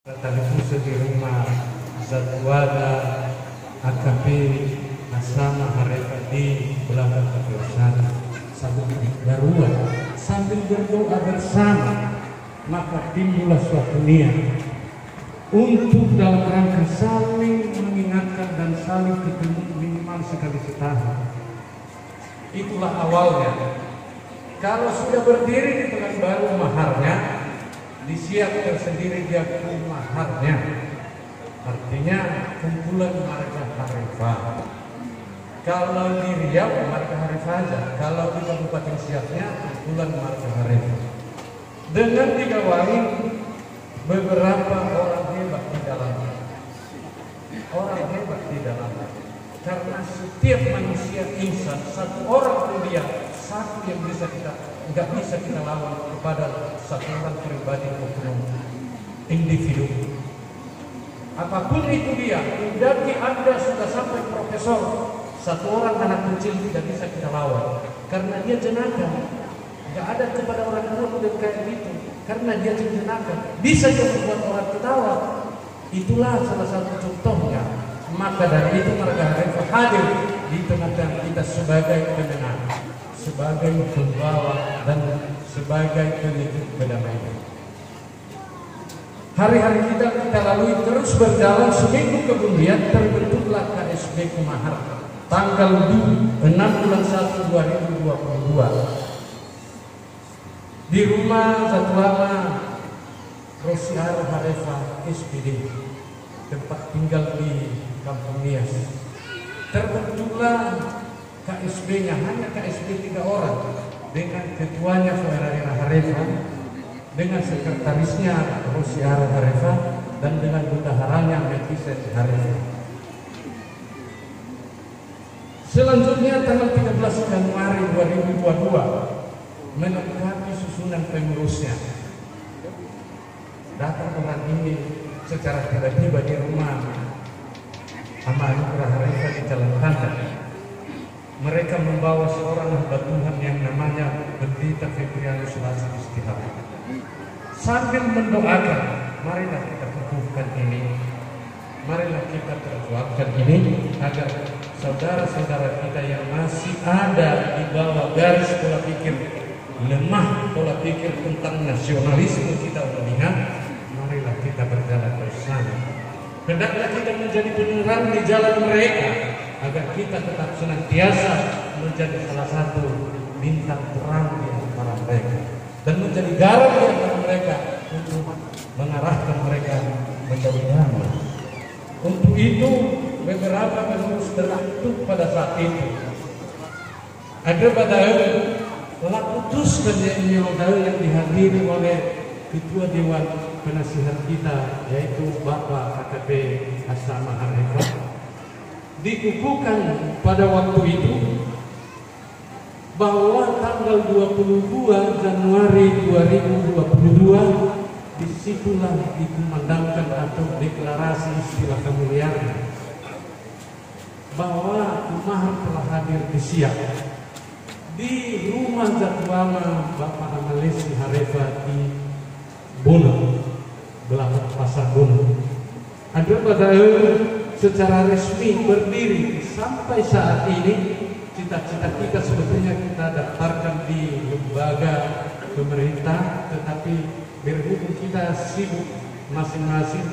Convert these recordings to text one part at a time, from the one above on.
Talipusa di rumah Zatwada AKP Asama Harefa di belakang kebiasaan sambil berdoa sambil berdoa bersama, maka timbullah suatu niat untuk dalam rangka saling mengingatkan dan saling ketemu minimal sekali setahun. Itulah awalnya. Kalau sudah berdiri di Pekanbaru maharnya disiapkan sendiri dia maharnya, artinya kumpulan marga Harifah. Kalau di Riau marga Harifah aja, kalau di Kabupaten Siaknya kumpulan marga Harifah dengan digawangi beberapa orang hebat di dalamnya. Orang hebat di dalamnya, karena setiap manusia insan satu orang pun dia satu yang nggak bisa kita lawan kepada satu orang pribadi maupun individu. Apapun itu dia, indaki Anda sudah sampai profesor, satu orang anak kecil tidak bisa kita lawan karena dia jenaka. Nggak ada kepada orang tua kayak gitu, karena dia jenaka. Bisa dia membuat orang ketawa. Itulah salah satu contohnya. Maka dari itu marga Harifah hadir di tengah-tengah kita sebagai penengah, sebagai pembawa dan sebagai penyejuk kedamaian. Hari-hari kita lalui terus berjalan. Seminggu kemudian terbentuklah KSB Kumahar tanggal 6 bulan 1 2022 di rumah Zatulama Rosiar Harifah SPD, tempat tinggal di Kampung Nias. Terbentuklah KSB-nya hanya KSB 3 orang dengan ketuanya Fuerarina Harifah, dengan sekretarisnya Rosiar Harifah, dan dengan bendaharanya Melkiset Harifah. Selanjutnya tanggal 13 Januari 2022 menempati susunan pengurusnya. Datang orang ini secara tiba-tiba di rumah Amanurah Harifah di Jalan Tanda. Mereka membawa seorang hamba Tuhan yang namanya Pendeta Febrianus Lasih Istihara. Sambil mendoakan, marilah kita teguhkan ini, marilah kita perjuangkan ini agar saudara-saudara kita yang masih ada di bawah garis pola pikir lemah, pola pikir tentang nasionalisme kita melihat, marilah kita berjalan bersama. Hendaklah kita menjadi penerang di jalan mereka agar kita tetap senantiasa menjadi salah satu bintang terang di antara mereka dan menjadi garam di antara mereka untuk mengarahkan mereka menjadi damai. Untuk itu beberapa pengurus terbentuk pada saat itu. Ada pada telah putuskan yang dihadiri oleh Ketua Dewan Penasihat kita, yaitu Bapak AKP Asama Harifah, dikukuhkan pada waktu itu bahwa tanggal 22 Januari 2022 disitulah dikumandangkan atau deklarasi istilah kemuliaan bahwa Kumahar telah hadir di Siak di rumah Zatwama Bapak Amalesi Harifah di Bono, belakang Pasar Bono. Ada pada secara resmi berdiri sampai saat ini. Cita-cita kita sebetulnya kita daftarkan di lembaga pemerintah, tetapi berhubung kita sibuk masing-masing,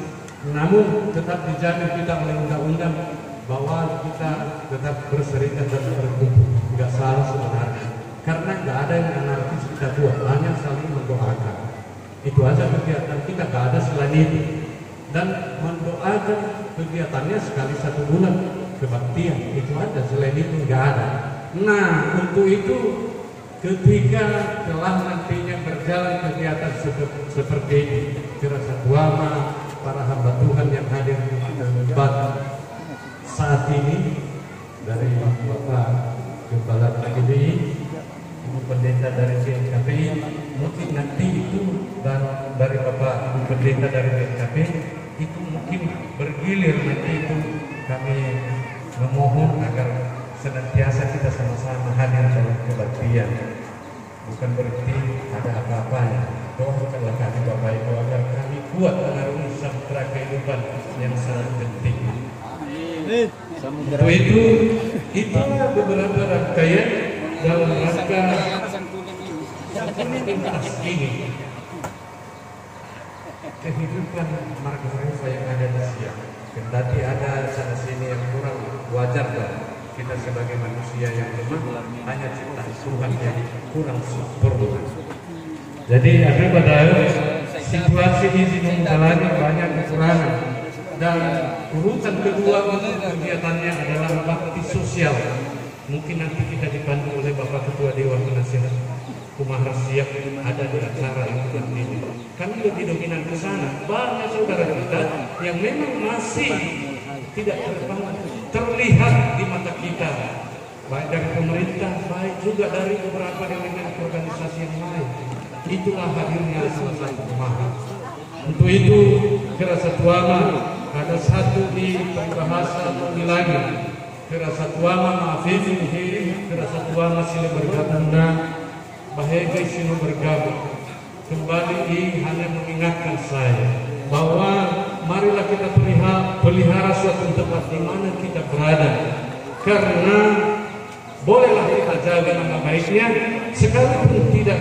namun tetap dijamin kita oleh undang-undang bahwa kita tetap berserikat dan berkumpul. Nggak salah sebenarnya, karena nggak ada yang anarkis kita buat, hanya saling mendoakan. Itu aja kegiatan kita, nggak ada selain itu. Dan mendoakan kegiatannya sekali 1 bulan kebaktian, itu aja, selain itu nggak ada. Nah, untuk itu ketika telah nantinya berjalan kegiatan seperti ini, Firasat Wama, para hamba Tuhan yang hadir di tempat saat ini, dari Bapak Kepala KBI, Ibu Pendeta dari BNKBI, mungkin nanti itu, dan dari Bapak Ibu Pendeta dari BNKB itu mungkin bergilir nanti itu. Kami memohon agar senantiasa kita sama-sama hadir dalam kebaktian, bukan berarti ada apa-apanya. Doakanlah kami Bapak Ibu agar kami kuat mengarungi sampai kehidupan yang sangat penting. Untuk itu, itulah beberapa rangkaian dalam rangka aktivitas ini. Kehidupan Marga Reva yang ada di siang, kendati ada sana sini yang kurang wajar dan kita sebagai manusia yang lemah hanya ciptaan Tuhan yang kurang sempurna. Jadi ada pada situasi ini mengalami banyak kekurangan dan urutan kedua untuk kegiatannya adalah bakti sosial. Mungkin nanti kita dipandu oleh Bapak Ketua Dewan Penasihat Kumaha siap ada di acara itu nanti. Kami lebih dominan ke sana. Banyak saudara kita yang memang masih tidak terlihat di mata kita, baik dari pemerintah, baik juga dari beberapa elemen organisasi yang lain. Itulah hadirnya salah satu Kumaha. Untuk itu, Kerasatuama ada satu di bahasa lagi. Kerasatuama maafifi Kerasatuama sila bergabung bahagia sila bergabung. Kembali hanya mengingatkan saya bahwa marilah kita pelihara suatu tempat di mana kita berada, karena bolehlah kita jaga nama baiknya sekalipun tidak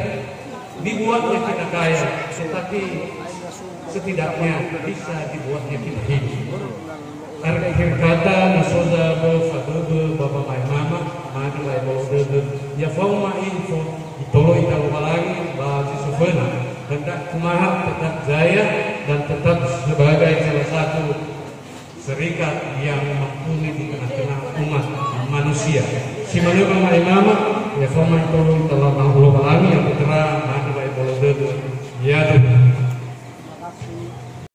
dibuatnya kita kaya, tetapi setidaknya bisa dibuatnya kita hidup. Akhir kata nasoda fadobe bapa mai mama magi lai bolodobe ya forma info itolo italo balangi bahasa sufena hendak Kumaha tetap jaya dan tetap sebagai salah satu serikat yang mampu di tengah-tengah umat manusia. Si manusia mai mama ya forma itolo italo balangi yang putra magi lai bolodobe ya